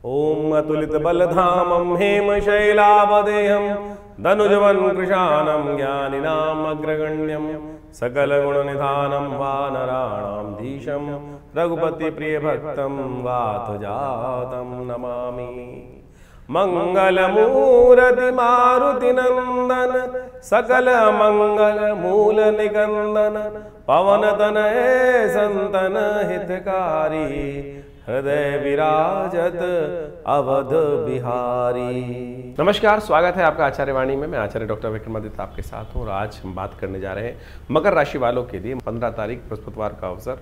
ओम अतुलित बलधामं हेमशैलावदेहं धनुजवन् कृशानं ज्ञानिनाम् अग्रगण्यं सकलगुणनिधानं वानराणां धीशं रघुपतिप्रियभक्तं वातजातं नमामि। मंगलमूर्ति मारुति नंदन सकल मंगल मूल निकंदन पवन तनय संतन हितकारी हृदय विराजत अवध बिहारी। नमस्कार, स्वागत है आपका आचार्य वाणी में। मैं आचार्य डॉक्टर विक्रमादित्य आपके साथ हूँ और आज हम बात करने जा रहे हैं मकर राशि वालों के लिए 15 तारीख बृहस्पतिवार का अवसर।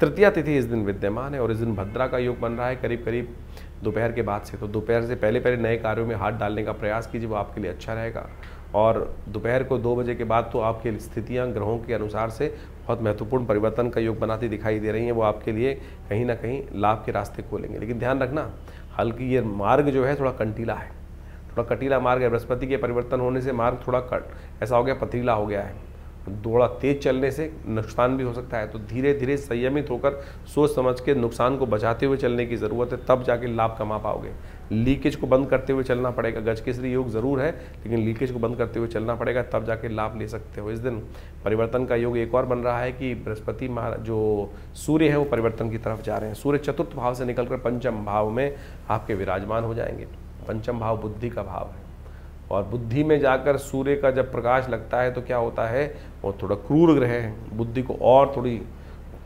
तृतीया तिथि इस दिन विद्यमान है और इस दिन भद्रा का योग बन रहा है करीब करीब दोपहर के बाद से। तो दोपहर से पहले नए कार्यों में हाथ डालने का प्रयास कीजिए, वो आपके लिए अच्छा रहेगा। और दोपहर को 2 बजे के बाद तो आपकी स्थितियां ग्रहों के अनुसार से बहुत महत्वपूर्ण परिवर्तन का योग बनाती दिखाई दे रही हैं। वो आपके लिए कहीं ना कहीं लाभ के रास्ते खोलेंगे। लेकिन ध्यान रखना, हल्की ये मार्ग जो है थोड़ा कंटीला है, थोड़ा कटीला मार्ग है। बृहस्पति के परिवर्तन होने से मार्ग थोड़ा ऐसा हो गया, पथरीला हो गया है। थोड़ा तेज चलने से नुकसान भी हो सकता है। तो धीरे धीरे संयमित होकर सोच समझ के नुकसान को बचाते हुए चलने की ज़रूरत है, तब जाके लाभ कमा पाओगे। लीकेज को बंद करते हुए चलना पड़ेगा। गजकेसरी योग जरूर है, लेकिन लीकेज को बंद करते हुए चलना पड़ेगा, तब जाके लाभ ले सकते हो। इस दिन परिवर्तन का योग एक और बन रहा है कि बृहस्पति जो सूर्य है वो परिवर्तन की तरफ जा रहे हैं। सूर्य चतुर्थ भाव से निकलकर पंचम भाव में आपके विराजमान हो जाएंगे। पंचम भाव बुद्धि का भाव है और बुद्धि में जाकर सूर्य का जब प्रकाश लगता है तो क्या होता है, वो थोड़ा क्रूर ग्रह है, बुद्धि को और थोड़ी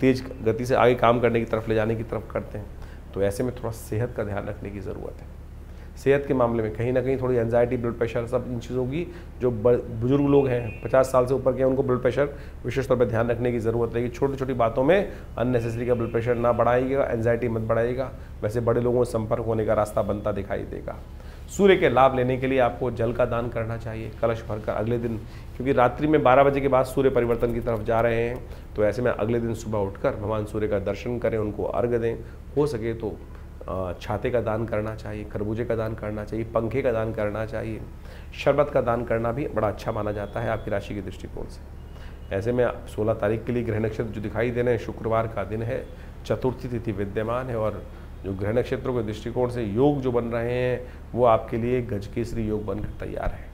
तेज गति से आगे काम करने की तरफ ले जाने की तरफ करते हैं। तो ऐसे में थोड़ा सेहत का ध्यान रखने की ज़रूरत है। सेहत के मामले में कहीं ना कहीं थोड़ी एंजाइटी, ब्लड प्रेशर, सब इन चीज़ों की जो बुजुर्ग लोग हैं 50 साल से ऊपर के, उनको ब्लड प्रेशर विशेष तौर पर ध्यान रखने की ज़रूरत रहेगी। छोटी छोटी बातों में अननेसेसरी का ब्लड प्रेशर ना बढ़ाइएगा, एंजाइटी मत बढ़ाइएगा। वैसे बड़े लोगों से संपर्क होने का रास्ता बनता दिखाई देगा। सूर्य के लाभ लेने के लिए आपको जल का दान करना चाहिए, कलश भरकर अगले दिन, क्योंकि रात्रि में 12 बजे के बाद सूर्य परिवर्तन की तरफ जा रहे हैं। तो ऐसे में अगले दिन सुबह उठकर भगवान सूर्य का दर्शन करें, उनको अर्घ्य दें। हो सके तो छाते का दान करना चाहिए, खरबूजे का दान करना चाहिए, पंखे का दान करना चाहिए। शरबत का दान करना भी बड़ा अच्छा माना जाता है आपकी राशि के दृष्टिकोण से। ऐसे में 16 तारीख के लिए ग्रह नक्षत्र जो दिखाई दे रहे हैं, शुक्रवार का दिन है, चतुर्थी तिथि विद्यमान है और जो ग्रह नक्षत्रों के दृष्टिकोण से योग जो बन रहे हैं वो आपके लिए गजकेसरी योग बनकर तैयार है।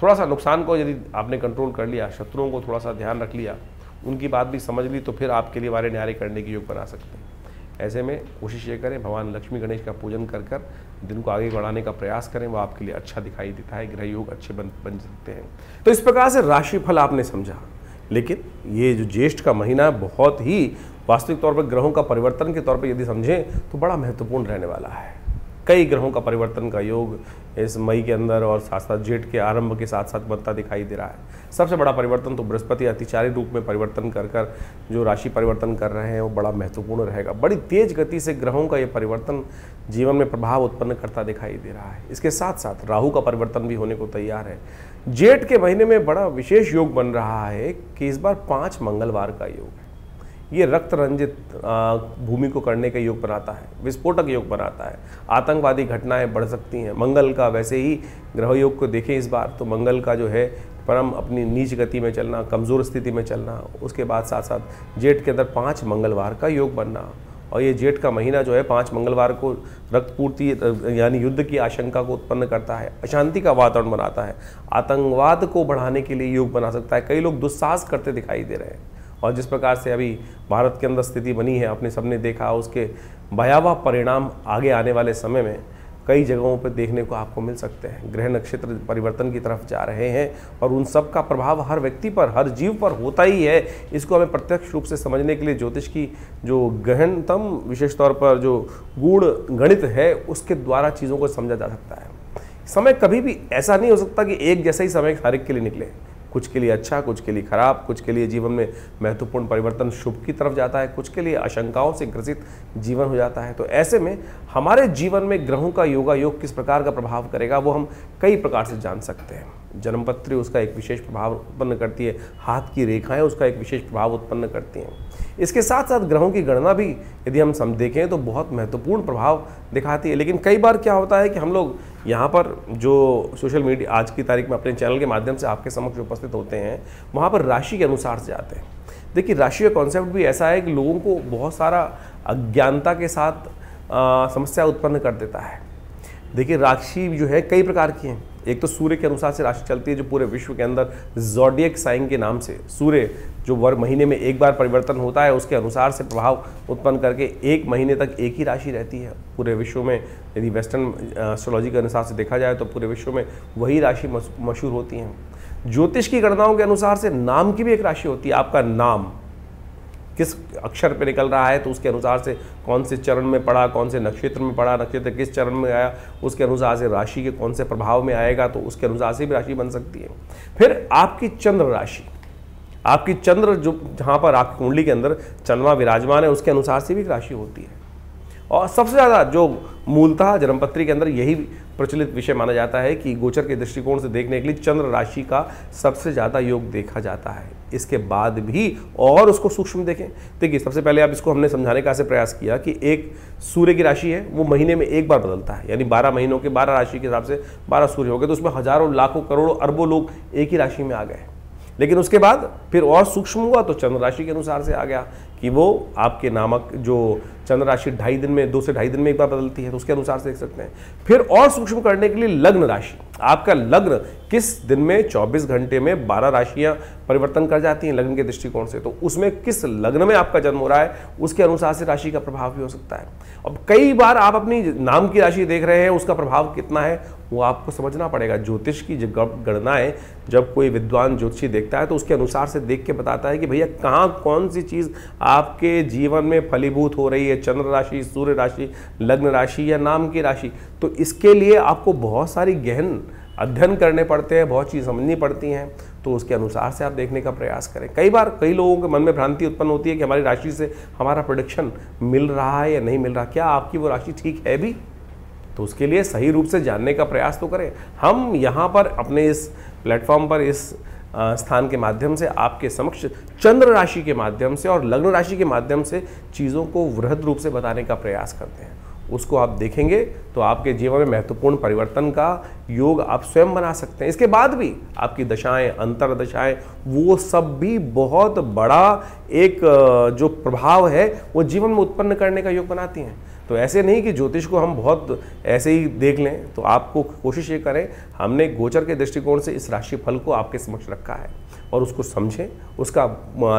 थोड़ा सा नुकसान को यदि आपने कंट्रोल कर लिया, शत्रुओं को थोड़ा सा ध्यान रख लिया, उनकी बात भी समझ ली, तो फिर आपके लिए वारे न्यारे करने की योग बना सकते हैं। ऐसे में कोशिश ये करें, भगवान लक्ष्मी गणेश का पूजन कर कर दिन को आगे बढ़ाने का प्रयास करें, वो आपके लिए अच्छा दिखाई देता है। ग्रह योग अच्छे बन सकते हैं। तो इस प्रकार से राशिफल आपने समझा। लेकिन ये जो ज्येष्ठ का महीना बहुत ही वास्तविक तौर पर ग्रहों का परिवर्तन के तौर पर यदि समझें तो बड़ा महत्वपूर्ण रहने वाला है। कई ग्रहों का परिवर्तन का योग इस मई के अंदर और साथ साथ जेठ के आरंभ के साथ साथ बनता दिखाई दे रहा है। सबसे बड़ा परिवर्तन तो बृहस्पति अतिचारी रूप में परिवर्तन कर जो राशि परिवर्तन कर रहे हैं वो बड़ा महत्वपूर्ण रहेगा। बड़ी तेज गति से ग्रहों का ये परिवर्तन जीवन में प्रभाव उत्पन्न करता दिखाई दे रहा है। इसके साथ साथ राहु का परिवर्तन भी होने को तैयार है। जेठ के महीने में बड़ा विशेष योग बन रहा है कि इस बार 5 मंगलवार का योग है। ये रक्त रंजित भूमि को करने का योग बनाता है, विस्फोटक योग बनाता है। आतंकवादी घटनाएं बढ़ सकती हैं। मंगल का वैसे ही ग्रह योग को देखें इस बार तो मंगल का जो है परम अपनी नीच गति में चलना, कमज़ोर स्थिति में चलना, उसके बाद साथ साथ जेठ के अंदर 5 मंगलवार का योग बनना। और ये जेठ का महीना जो है 5 मंगलवार को रक्तपूर्ति यानी युद्ध की आशंका को उत्पन्न करता है, अशांति का वातावरण बनाता है, आतंकवाद को बढ़ाने के लिए योग बना सकता है। कई लोग दुस्साहस करते दिखाई दे रहे हैं और जिस प्रकार से अभी भारत के अंदर स्थिति बनी है, आपने सबने देखा, उसके भयावह परिणाम आगे आने वाले समय में कई जगहों पर देखने को आपको मिल सकते हैं। ग्रह नक्षत्र परिवर्तन की तरफ जा रहे हैं और उन सब का प्रभाव हर व्यक्ति पर, हर जीव पर होता ही है। इसको हमें प्रत्यक्ष रूप से समझने के लिए ज्योतिष की जो गहनतम विशेष तौर पर जो गूढ़ गणित है उसके द्वारा चीज़ों को समझा जा सकता है। समय कभी भी ऐसा नहीं हो सकता कि एक जैसा ही समय हर एक के लिए निकले। कुछ के लिए अच्छा, कुछ के लिए खराब, कुछ के लिए जीवन में महत्वपूर्ण परिवर्तन शुभ की तरफ जाता है, कुछ के लिए आशंकाओं से ग्रसित जीवन हो जाता है। तो ऐसे में हमारे जीवन में ग्रहों का योगा योग किस प्रकार का प्रभाव करेगा वो हम कई प्रकार से जान सकते हैं। जन्मपत्री उसका एक विशेष प्रभाव उत्पन्न करती है, हाथ की रेखाएं उसका एक विशेष प्रभाव उत्पन्न करती हैं। इसके साथ साथ ग्रहों की गणना भी यदि हम देखें तो बहुत महत्वपूर्ण प्रभाव दिखाती है। लेकिन कई बार क्या होता है कि हम लोग यहाँ पर जो सोशल मीडिया आज की तारीख में अपने चैनल के माध्यम से आपके समक्ष उपस्थित होते हैं, वहाँ पर राशि के अनुसार से जाते हैं। देखिए, राशि का कॉन्सेप्ट भी ऐसा है कि लोगों को बहुत सारा अज्ञानता के साथ समस्या उत्पन्न कर देता है। देखिए, राशि जो है कई प्रकार की हैं। एक तो सूर्य के अनुसार से राशि चलती है, जो पूरे विश्व के अंदर ज़ोडिएक साइन के नाम से सूर्य जो महीने में एक बार परिवर्तन होता है, उसके अनुसार से प्रभाव उत्पन्न करके एक महीने तक एक ही राशि रहती है पूरे विश्व में। यदि वेस्टर्न एस्ट्रोलॉजी के अनुसार से देखा जाए तो पूरे विश्व में वही राशि मशहूर होती हैं। ज्योतिष की गणनाओं के अनुसार से नाम की भी एक राशि होती है। आपका नाम किस अक्षर पे निकल रहा है तो उसके अनुसार से कौन से चरण में पड़ा, कौन से नक्षत्र में पड़ा, नक्षत्र किस चरण में आया, उसके अनुसार से राशि के कौन से प्रभाव में आएगा, तो उसके अनुसार से भी राशि बन सकती है। फिर आपकी चंद्र राशि, आपकी चंद्र जो जहाँ पर आपकी कुंडली के अंदर चंद्रमा विराजमान है, उसके अनुसार से भी एक राशि होती है। और सबसे ज़्यादा जो मूलतः जन्मपत्री के अंदर यही प्रचलित विषय माना जाता है कि गोचर के दृष्टिकोण से देखने के लिए चंद्र राशि का सबसे ज़्यादा योग देखा जाता है। इसके बाद भी और उसको सूक्ष्म देखें। देखिए, सबसे पहले आप इसको हमने समझाने का ऐसे प्रयास किया कि एक सूर्य की राशि है, वो महीने में एक बार बदलता है, यानी 12 महीनों के 12 राशि के हिसाब से 12 सूर्य हो गए, तो उसमें हजारों लाखों करोड़ों अरबों लोग एक ही राशि में आ गए। लेकिन उसके बाद फिर और सूक्ष्म हुआ तो चंद्र राशि के अनुसार से आ गया कि वो आपके नामक जो चंद्र राशि 2.5 दिन में 2 से 2.5 दिन में एक बार बदलती है, तो उसके अनुसार से देख सकते हैं। फिर और सूक्ष्म करने के लिए लग्न राशि, आपका लग्न किस दिन में 24 घंटे में 12 राशियां परिवर्तन कर जाती हैं लग्न के दृष्टिकोण से, तो उसमें किस लग्न में आपका जन्म हो रहा है उसके अनुसार से राशि का प्रभाव भी हो सकता है। अब कई बार आप अपनी नाम की राशि देख रहे हैं, उसका प्रभाव कितना है वो आपको समझना पड़ेगा। ज्योतिष की गणनाएं जब कोई विद्वान ज्योतिषी देखता है तो उसके अनुसार से देख के बताता है कि भैया कहाँ कौन सी चीज़ आपके जीवन में फलीभूत हो रही है, चंद्र राशि, सूर्य राशि, लग्न राशि या नाम की राशि। तो इसके लिए आपको बहुत सारी गहन अध्ययन करने पड़ते हैं, बहुत चीज़ समझनी पड़ती हैं, तो उसके अनुसार से आप देखने का प्रयास करें। कई बार कई लोगों के मन में भ्रांति उत्पन्न होती है कि हमारी राशि से हमारा प्रेडिक्शन मिल रहा है या नहीं मिल रहा, क्या आपकी वो राशि ठीक है भी, तो उसके लिए सही रूप से जानने का प्रयास तो करें। हम यहाँ पर अपने इस प्लेटफॉर्म पर इस स्थान के माध्यम से आपके समक्ष चंद्र राशि के माध्यम से और लग्न राशि के माध्यम से चीज़ों को वृहद रूप से बताने का प्रयास करते हैं। उसको आप देखेंगे तो आपके जीवन में महत्वपूर्ण परिवर्तन का योग आप स्वयं बना सकते हैं। इसके बाद भी आपकी दशाएं, अंतर दशाएं, वो सब भी बहुत बड़ा एक जो प्रभाव है वो जीवन में उत्पन्न करने का योग बनाती हैं। तो ऐसे नहीं कि ज्योतिष को हम बहुत ऐसे ही देख लें, तो आपको कोशिश ये करें, हमने गोचर के दृष्टिकोण से इस राशि फल को आपके समक्ष रखा है और उसको समझें। उसका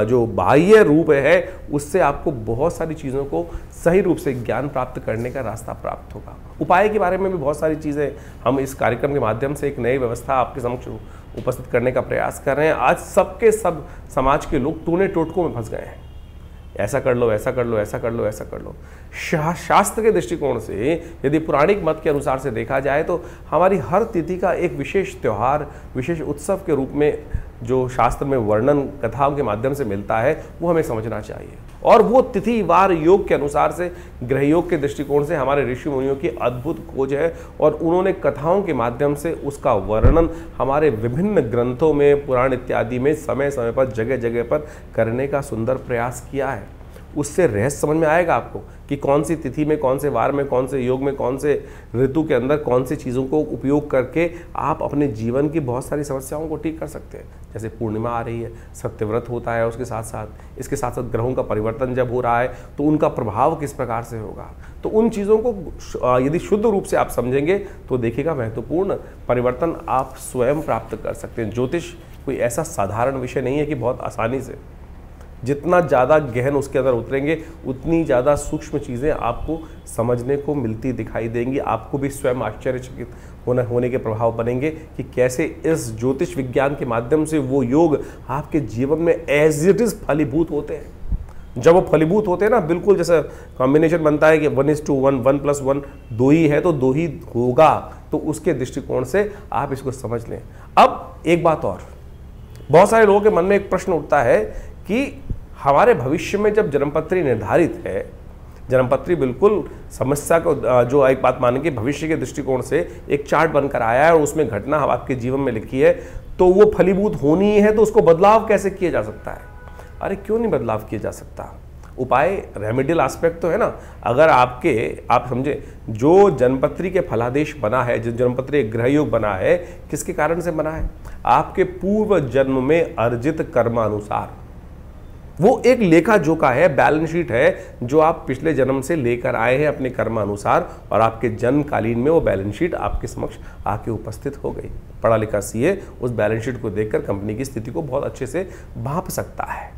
जो बाह्य रूप है उससे आपको बहुत सारी चीज़ों को सही रूप से ज्ञान प्राप्त करने का रास्ता प्राप्त होगा। उपाय के बारे में भी बहुत सारी चीज़ें हम इस कार्यक्रम के माध्यम से एक नई व्यवस्था आपके समक्ष उपस्थित करने का प्रयास कर रहे हैं। आज सबके सब समाज के लोग टूने टोटकों में फंस गए हैं, ऐसा कर लो, ऐसा कर लो, ऐसा कर लो, ऐसा कर लो। शास्त्र के दृष्टिकोण से यदि पौराणिक मत के अनुसार से देखा जाए तो हमारी हर तिथि का एक विशेष त्यौहार, विशेष उत्सव के रूप में जो शास्त्र में वर्णन कथाओं के माध्यम से मिलता है वो हमें समझना चाहिए। और वो तिथि वार योग के अनुसार से, ग्रह योग के दृष्टिकोण से हमारे ऋषि मुनियों की अद्भुत खोज है और उन्होंने कथाओं के माध्यम से उसका वर्णन हमारे विभिन्न ग्रंथों में, पुराण इत्यादि में समय समय पर, जगह जगह पर करने का सुंदर प्रयास किया है। उससे रहस्य समझ में आएगा आपको कि कौन सी तिथि में, कौन से वार में, कौन से योग में, कौन से ऋतु के अंदर कौन सी चीज़ों को उपयोग करके आप अपने जीवन की बहुत सारी समस्याओं को ठीक कर सकते हैं। जैसे पूर्णिमा आ रही है, सत्यव्रत होता है, उसके साथ साथ इसके साथ साथ ग्रहों का परिवर्तन जब हो रहा है तो उनका प्रभाव किस प्रकार से होगा। तो उन चीज़ों को यदि शुद्ध रूप से आप समझेंगे तो देखिएगा महत्वपूर्ण परिवर्तन आप स्वयं प्राप्त कर सकते हैं। ज्योतिष कोई ऐसा साधारण विषय नहीं है कि बहुत आसानी से, जितना ज़्यादा गहन उसके अंदर उतरेंगे उतनी ज़्यादा सूक्ष्म चीज़ें आपको समझने को मिलती दिखाई देंगी। आपको भी स्वयं आश्चर्यचकित होने के प्रभाव बनेंगे कि कैसे इस ज्योतिष विज्ञान के माध्यम से वो योग आपके जीवन में एज इट इज़ फलीभूत होते हैं। जब वो फलीभूत होते हैं ना, बिल्कुल जैसा कॉम्बिनेशन बनता है कि 1:1, 1+1 2 ही है तो 2 ही होगा, तो उसके दृष्टिकोण से आप इसको समझ लें। अब एक बात और, बहुत सारे लोगों के मन में एक प्रश्न उठता है कि हमारे भविष्य में जब जन्मपत्री निर्धारित है, जन्मपत्री बिल्कुल समस्या को जो एक बात मानेंगे भविष्य के दृष्टिकोण से एक चार्ट बनकर आया है और उसमें घटना आपके जीवन में लिखी है, तो वो फलीभूत होनी है, तो उसको बदलाव कैसे किया जा सकता है? अरे क्यों नहीं बदलाव किया जा सकता? उपाय रेमेडियल एस्पेक्ट तो है ना। अगर आप समझे, जो जन्मपत्री के फलादेश बना है, जो जन्मपत्री ग्रह योग बना है, किसके कारण से बना है? आपके पूर्व जन्म में अर्जित कर्मानुसार। वो एक लेखा जोखा है, बैलेंस शीट है जो आप पिछले जन्म से लेकर आए हैं अपने कर्मानुसार, और आपके जन्मकालीन में वो बैलेंस शीट आपके समक्ष आके उपस्थित हो गई। पढ़ा लिखा सीए उस बैलेंस शीट को देखकर कंपनी की स्थिति को बहुत अच्छे से भांप सकता है,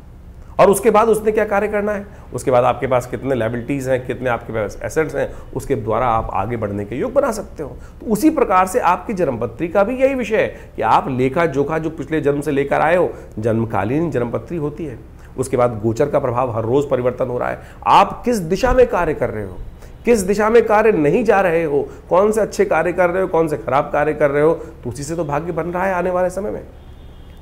और उसके बाद उसने क्या कार्य करना है, उसके बाद आपके पास कितने लायबिलिटीज़ हैं, कितने आपके पास एसेट्स हैं, उसके द्वारा आप आगे बढ़ने के योग बना सकते हो। तो उसी प्रकार से आपकी जन्मपत्री का भी यही विषय है कि आप लेखा जोखा जो पिछले जन्म से लेकर आए हो, जन्मकालीन जन्मपत्री होती है। उसके बाद गोचर का प्रभाव हर रोज परिवर्तन हो रहा है, आप किस दिशा में कार्य कर रहे हो, किस दिशा में कार्य नहीं जा रहे हो, कौन से अच्छे कार्य कर रहे हो, कौन से खराब कार्य कर रहे हो, तो उसी से तो भाग्य बन रहा है आने वाले समय में।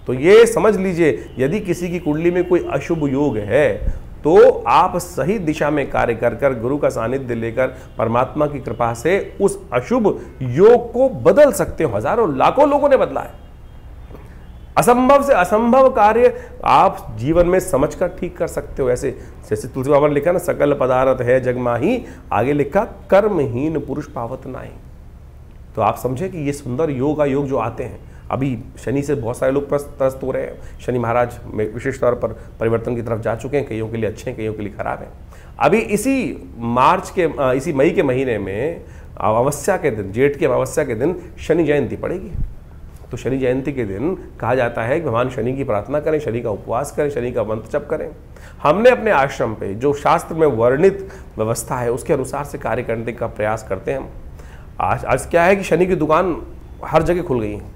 तो ये समझ लीजिए, यदि किसी की कुंडली में कोई अशुभ योग है तो आप सही दिशा में कार्य कर गुरु का सानिध्य लेकर परमात्मा की कृपा से उस अशुभ योग को बदल सकते हो। हजारों लाखों लोगों ने बदला है। असंभव से असंभव कार्य आप जीवन में समझकर ठीक कर सकते हो। ऐसे जैसे तुलसी बाबा ने लिखा ना, सकल पदार्थ है जग माही, आगे लिखा कर्महीन पुरुष पावत नाही। तो आप समझे कि ये सुंदर योग योग जो आते हैं, अभी शनि से बहुत सारे लोग त्रस्त हो रहे हैं। शनि महाराज में विशेष तौर पर परिवर्तन की तरफ जा चुके हैं, कईयों के लिए अच्छे हैं, कईयों के लिए खराब हैं। अभी इसी मई के महीने में अमावस्या के दिन, जेठ की अमावस्या के दिन शनि जयंती पड़ेगी। तो शनि जयंती के दिन कहा जाता है कि भगवान शनि की प्रार्थना करें, शनि का उपवास करें, शनि का मंत्र जप करें। हमने अपने आश्रम पे जो शास्त्र में वर्णित व्यवस्था है उसके अनुसार से कार्य करने का प्रयास करते हैं हम। आज क्या है कि शनि की दुकान हर जगह खुल गई है।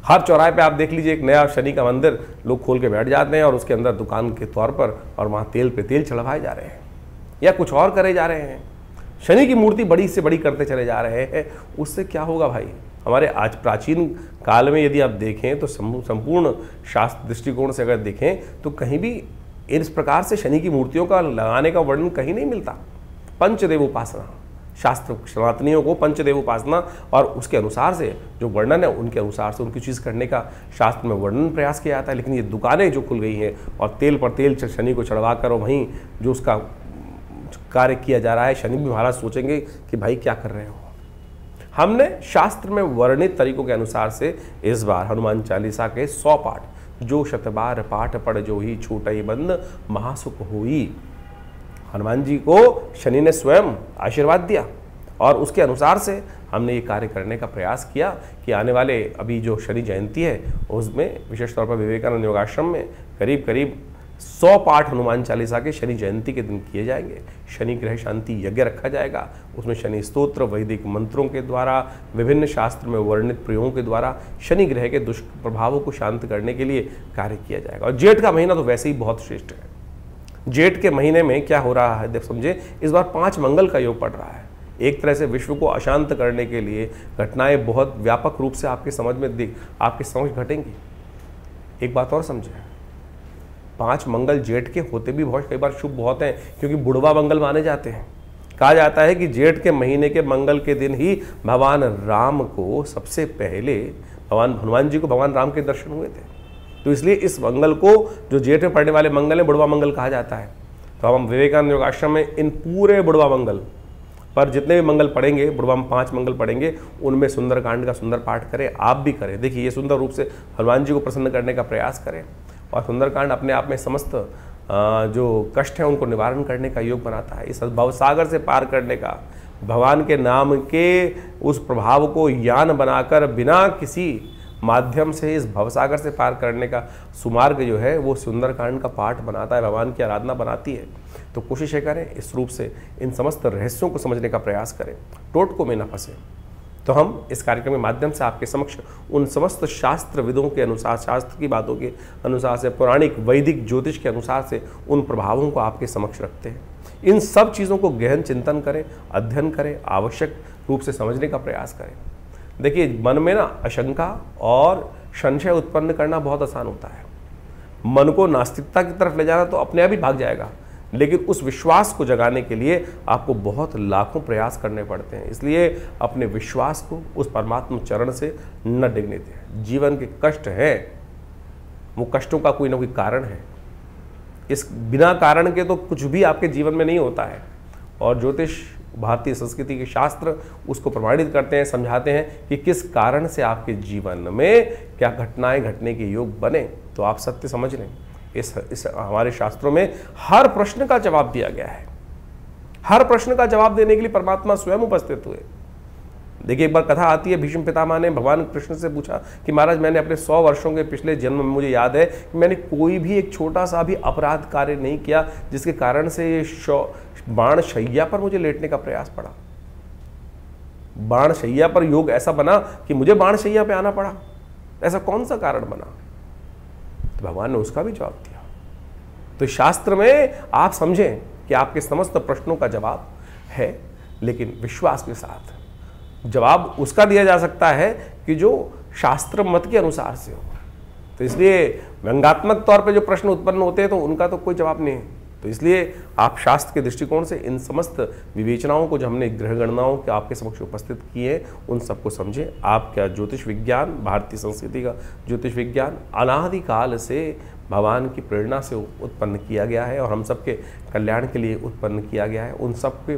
हर चौराहे पे आप देख लीजिए एक नया शनि का मंदिर लोग खोल के बैठ जाते हैं, और उसके अंदर दुकान के तौर पर, और वहाँ तेल पे तेल चढ़वाए जा रहे हैं या कुछ और करे जा रहे हैं। शनि की मूर्ति बड़ी से बड़ी करते चले जा रहे हैं। उससे क्या होगा भाई? हमारे आज प्राचीन काल में यदि आप देखें तो संपूर्ण शास्त्र दृष्टिकोण से अगर देखें तो कहीं भी इस प्रकार से शनि की मूर्तियों का लगाने का वर्णन कहीं नहीं मिलता। पंचदेव उपासना, शास्त्र सनातनियों को पंचदेव उपासना और उसके अनुसार से जो वर्णन है उनके अनुसार से उनकी चीज़ करने का शास्त्र में वर्णन प्रयास किया जाता है। लेकिन ये दुकानें जो खुल गई हैं और तेल पर तेल शनि को चढ़वा कर और वहीं जो उसका कार्य किया जा रहा है, शनि भी महाराज सोचेंगे कि भाई क्या कर रहे हो। हमने शास्त्र में वर्णित तरीकों के अनुसार से इस बार हनुमान चालीसा के 100 पाठ, जो शतबार पाठ पढ़ जो ही छूटई बंद महासुख हुई, हनुमान जी को शनि ने स्वयं आशीर्वाद दिया, और उसके अनुसार से हमने ये कार्य करने का प्रयास किया कि आने वाले अभी जो शनि जयंती है उसमें विशेष तौर पर विवेकानंद योगाश्रम में करीब करीब 100 पाठ हनुमान चालीसा के शनि जयंती के दिन किए जाएंगे। शनि ग्रह शांति यज्ञ रखा जाएगा, उसमें शनि स्तोत्र वैदिक मंत्रों के द्वारा, विभिन्न शास्त्र में वर्णित प्रयोगों के द्वारा शनि ग्रह के दुष्प्रभावों को शांत करने के लिए कार्य किया जाएगा। और जेठ का महीना तो वैसे ही बहुत श्रेष्ठ है। जेठ के महीने में क्या हो रहा है, देख समझे, इस बार 5 मंगल का योग पड़ रहा है। एक तरह से विश्व को अशांत करने के लिए घटनाएं बहुत व्यापक रूप से आपके समझ घटेंगी। एक बात और समझे, 5 मंगल जेठ के होते भी बहुत कई बार शुभ बहुत हैं, क्योंकि बुढ़वा मंगल माने जाते हैं। कहा जाता है कि जेठ के महीने के मंगल के दिन ही भगवान राम को सबसे पहले भगवान हनुमान जी को भगवान राम के दर्शन हुए थे। तो इसलिए इस मंगल को, जो जेठ में पड़ने वाले मंगल है, बुढ़वा मंगल कहा जाता है। तो हम विवेकानंद योगाश्रम में इन पूरे बुढ़वा मंगल पर जितने भी मंगल पढ़ेंगे, बुढ़वा में 5 मंगल पढ़ेंगे, उनमें सुंदरकांड का सुंदर पाठ करें। आप भी करें। देखिए, ये सुंदर रूप से हनुमान जी को प्रसन्न करने का प्रयास करें, और सुंदरकांड अपने आप में समस्त जो कष्ट है उनको निवारण करने का योग बनाता है। इस भवसागर से पार करने का, भगवान के नाम के उस प्रभाव को यान बनाकर बिना किसी माध्यम से इस भवसागर से पार करने का सुमार्ग जो है वो सुंदरकांड का पाठ बनाता है, भगवान की आराधना बनाती है। तो कोशिश है करें इस रूप से इन समस्त रहस्यों को समझने का प्रयास करें, टोटकों में न फंसे। तो हम इस कार्यक्रम के माध्यम से आपके समक्ष उन समस्त शास्त्र विदों के अनुसार, शास्त्र की बातों के अनुसार से, पौराणिक वैदिक ज्योतिष के अनुसार से उन प्रभावों को आपके समक्ष रखते हैं। इन सब चीज़ों को गहन चिंतन करें, अध्ययन करें, आवश्यक रूप से समझने का प्रयास करें। देखिए, मन में ना आशंका और संशय उत्पन्न करना बहुत आसान होता है। मन को नास्तिकता की तरफ ले जाना तो अपने आप ही भाग जाएगा, लेकिन उस विश्वास को जगाने के लिए आपको बहुत लाखों प्रयास करने पड़ते हैं। इसलिए अपने विश्वास को उस परमात्मा चरण से न डिगने दें। जीवन के कष्ट हैं, वो कष्टों का कोई ना कोई कारण है। इस बिना कारण के तो कुछ भी आपके जीवन में नहीं होता है, और ज्योतिष, भारतीय संस्कृति के शास्त्र उसको प्रमाणित करते हैं, समझाते हैं कि किस कारण से आपके जीवन में क्या घटनाएं घटने के योग बने। तो आप सत्य समझ लें इस हमारे शास्त्रों में हर प्रश्न का जवाब दिया गया है। हर प्रश्न का जवाब देने के लिए परमात्मा स्वयं उपस्थित हुए। देखिए, एक बार कथा आती है, भीष्म पितामह ने भगवान कृष्ण से पूछा कि महाराज, मैंने अपने 100 वर्षों के पिछले जन्म में मुझे याद है कि मैंने कोई भी एक छोटा सा भी अपराध कार्य नहीं किया जिसके कारण से ये बाण शैया पर मुझे लेटने का प्रयास पड़ा। बाण शैया पर योग ऐसा बना कि मुझे बाण शैया पे आना पड़ा, ऐसा कौन सा कारण बना? तो भगवान ने उसका भी जवाब दिया। तो शास्त्र में आप समझें कि आपके समस्त प्रश्नों का जवाब है, लेकिन विश्वास के साथ। जवाब उसका दिया जा सकता है कि जो शास्त्र मत के अनुसार से हो। तो इसलिए व्यंग्यात्मक तौर पे जो प्रश्न उत्पन्न होते हैं तो उनका तो कोई जवाब नहीं है। तो इसलिए आप शास्त्र के दृष्टिकोण से इन समस्त विवेचनाओं को जो हमने ग्रह गणनाओं के आपके समक्ष उपस्थित किए उन सबको समझें। आपका ज्योतिष विज्ञान, भारतीय संस्कृति का ज्योतिष विज्ञान अनादिकाल से भगवान की प्रेरणा से उत्पन्न किया गया है और हम सबके कल्याण के लिए उत्पन्न किया गया है। उन सब के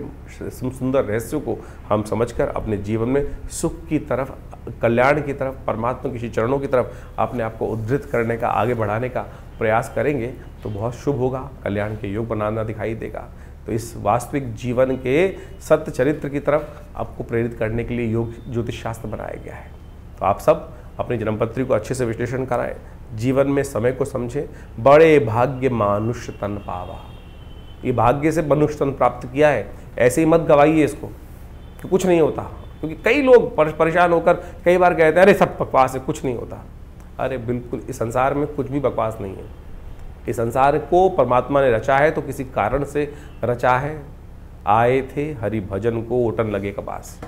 सुंदर रहस्यों को हम समझकर अपने जीवन में सुख की तरफ, कल्याण की तरफ, परमात्मा के चरणों की तरफ अपने आप को उद्धृत करने का, आगे बढ़ाने का प्रयास करेंगे तो बहुत शुभ होगा, कल्याण के योग बनाना दिखाई देगा। तो इस वास्तविक जीवन के सत्य चरित्र की तरफ आपको प्रेरित करने के लिए योग ज्योतिष शास्त्र बनाया गया है। तो आप सब अपनी जन्मपत्री को अच्छे से विश्लेषण कराएं, जीवन में समय को समझें। बड़े भाग्य मानुष्य तन पावा, ये भाग्य से मनुष्य तन प्राप्त किया है, ऐसे ही मत गवाइए इसको कि कुछ नहीं होता। क्योंकि कई लोग परेशान होकर कई बार कहते हैं अरे सब बकवास है, कुछ नहीं होता। अरे बिल्कुल, इस संसार में कुछ भी बकवास नहीं है। इस संसार को परमात्मा ने रचा है तो किसी कारण से रचा है। आए थे हरि भजन को ओटन लगे कपास।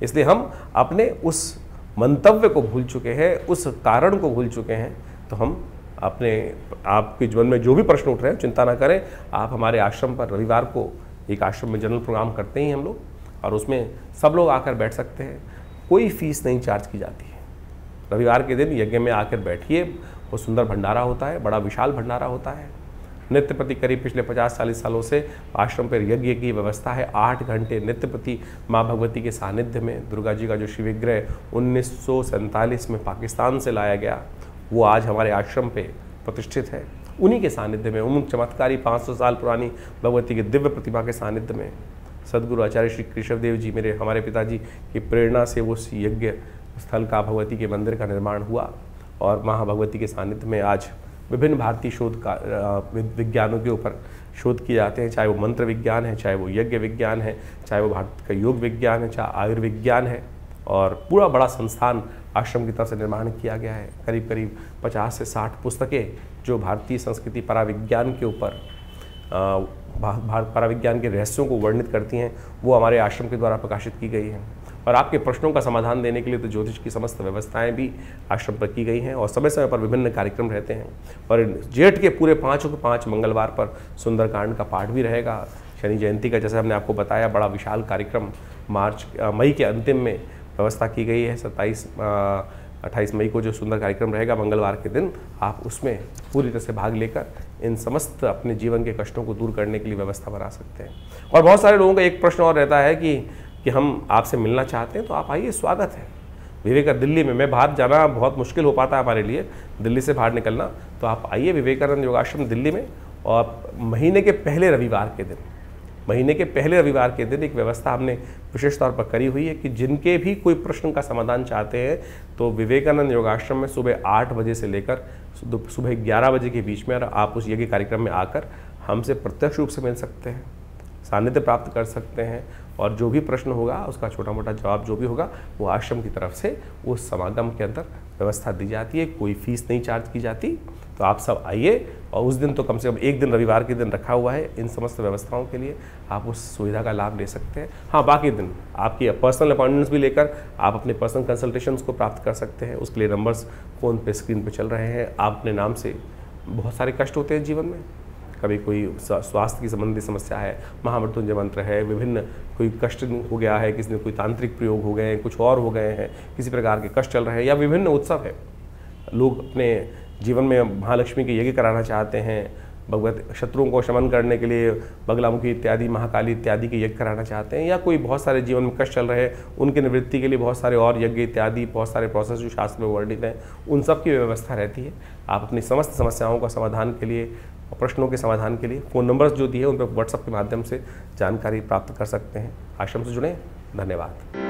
इसलिए हम अपने उस मंतव्य को भूल चुके हैं, उस कारण को भूल चुके हैं। तो हम अपने आपके जीवन में जो भी प्रश्न उठ रहे हैं चिंता ना करें। आप हमारे आश्रम पर रविवार को एक आश्रम में जनरल प्रोग्राम करते हैं हम लोग, और उसमें सब लोग आकर बैठ सकते हैं, कोई फीस नहीं चार्ज की जाती है। रविवार के दिन यज्ञ में आकर बैठिए, वो सुंदर भंडारा होता है, बड़ा विशाल भंडारा होता है। नित्य प्रति करीब पिछले 50-40 सालों से आश्रम पर यज्ञ की व्यवस्था है। 8 घंटे नित्य प्रति माँ भगवती के सानिध्य में दुर्गा जी का जो शिवविग्रह 1947 में पाकिस्तान से लाया गया, वो आज हमारे आश्रम पे प्रतिष्ठित है। उन्हीं के सानिध्य में, उन चमत्कारी 500 साल पुरानी भगवती के दिव्य प्रतिमा के सानिध्य में सदगुरु आचार्य श्री केशवदेव जी, हमारे पिताजी की प्रेरणा से वो यज्ञ स्थल का, भगवती के मंदिर का निर्माण हुआ। और महाभगवती के सानिध्य में आज विभिन्न भारतीय शोध का विज्ञानों के ऊपर शोध किए जाते हैं, चाहे वो मंत्र विज्ञान है, चाहे वो यज्ञ विज्ञान है, चाहे वो भारत का योग विज्ञान है, चाहे आयुर्विज्ञान है। और पूरा बड़ा संस्थान आश्रम की तरफ से निर्माण किया गया है। करीब करीब 50 से 60 पुस्तकें जो भारतीय संस्कृति पराविज्ञान के ऊपर पराविज्ञान के रहस्यों को वर्णित करती हैं, वो हमारे आश्रम के द्वारा प्रकाशित की गई हैं। और आपके प्रश्नों का समाधान देने के लिए तो ज्योतिष की समस्त व्यवस्थाएं भी आश्रम पर की गई हैं और समय समय पर विभिन्न कार्यक्रम रहते हैं। और जेठ के पूरे 5 मंगलवार पर सुंदरकांड का पाठ भी रहेगा। शनि जयंती का, जैसे हमने आपको बताया, बड़ा विशाल कार्यक्रम मई के अंतिम में व्यवस्था की गई है। 28 मई को जो सुंदर कार्यक्रम रहेगा मंगलवार के दिन, आप उसमें पूरी तरह से भाग लेकर इन समस्त अपने जीवन के कष्टों को दूर करने के लिए व्यवस्था बना सकते हैं। और बहुत सारे लोगों का एक प्रश्न और रहता है कि हम आपसे मिलना चाहते हैं, तो आप आइए, स्वागत है। विवेकानंद दिल्ली में, मैं बाहर जाना बहुत मुश्किल हो पाता है हमारे लिए, दिल्ली से बाहर निकलना, तो आप आइए विवेकानंद योगाश्रम दिल्ली में। और महीने के पहले रविवार के दिन एक व्यवस्था हमने विशेष तौर पर करी हुई है कि जिनके भी कोई प्रश्न का समाधान चाहते हैं तो विवेकानंद योगाश्रम में सुबह 8 बजे से लेकर सुबह 11 बजे के बीच में आप उस यज्ञ कार्यक्रम में आकर हमसे प्रत्यक्ष रूप से मिल सकते हैं, सानिध्य प्राप्त कर सकते हैं। और जो भी प्रश्न होगा उसका छोटा मोटा जवाब जो भी होगा वो आश्रम की तरफ से उस समागम के अंदर व्यवस्था दी जाती है, कोई फीस नहीं चार्ज की जाती। तो आप सब आइए, और उस दिन तो कम से कम एक दिन रविवार के दिन रखा हुआ है इन समस्त व्यवस्थाओं के लिए, आप उस सुविधा का लाभ ले सकते हैं। हाँ, बाकी दिन आपकी पर्सनल अपॉइंटमेंट्स भी लेकर आप अपने पर्सनल कंसल्टेशंस को प्राप्त कर सकते हैं। उसके लिए नंबर्स फ़ोन पे स्क्रीन पे चल रहे हैं। आप अपने नाम से, बहुत सारे कष्ट होते हैं जीवन में, कभी कोई स्वास्थ्य की संबंधी समस्या है, महामृत्युंजय मंत्र है, विभिन्न कोई कष्ट हो गया है, किसी ने कोई तांत्रिक प्रयोग हो गए हैं, कुछ और हो गए हैं, किसी प्रकार के कष्ट चल रहे हैं, या विभिन्न उत्सव है, लोग अपने जीवन में महालक्ष्मी के यज्ञ कराना चाहते हैं, भगवत शत्रुओं को शमन करने के लिए बगलामुखी इत्यादि, महाकाली इत्यादि के यज्ञ कराना चाहते हैं, या कोई बहुत सारे जीवन में कष्ट चल रहे हैं उनकी निवृत्ति के लिए बहुत सारे और यज्ञ इत्यादि, बहुत सारे प्रोसेस जो शास्त्र में वर्णित हैं, उन सब की व्यवस्था रहती है। आप अपनी समस्त समस्याओं का समाधान के लिए, प्रश्नों के समाधान के लिए फ़ोन नंबर्स जो दिए उन पर व्हाट्सएप के माध्यम से जानकारी प्राप्त कर सकते हैं। आश्रम से जुड़ें। धन्यवाद।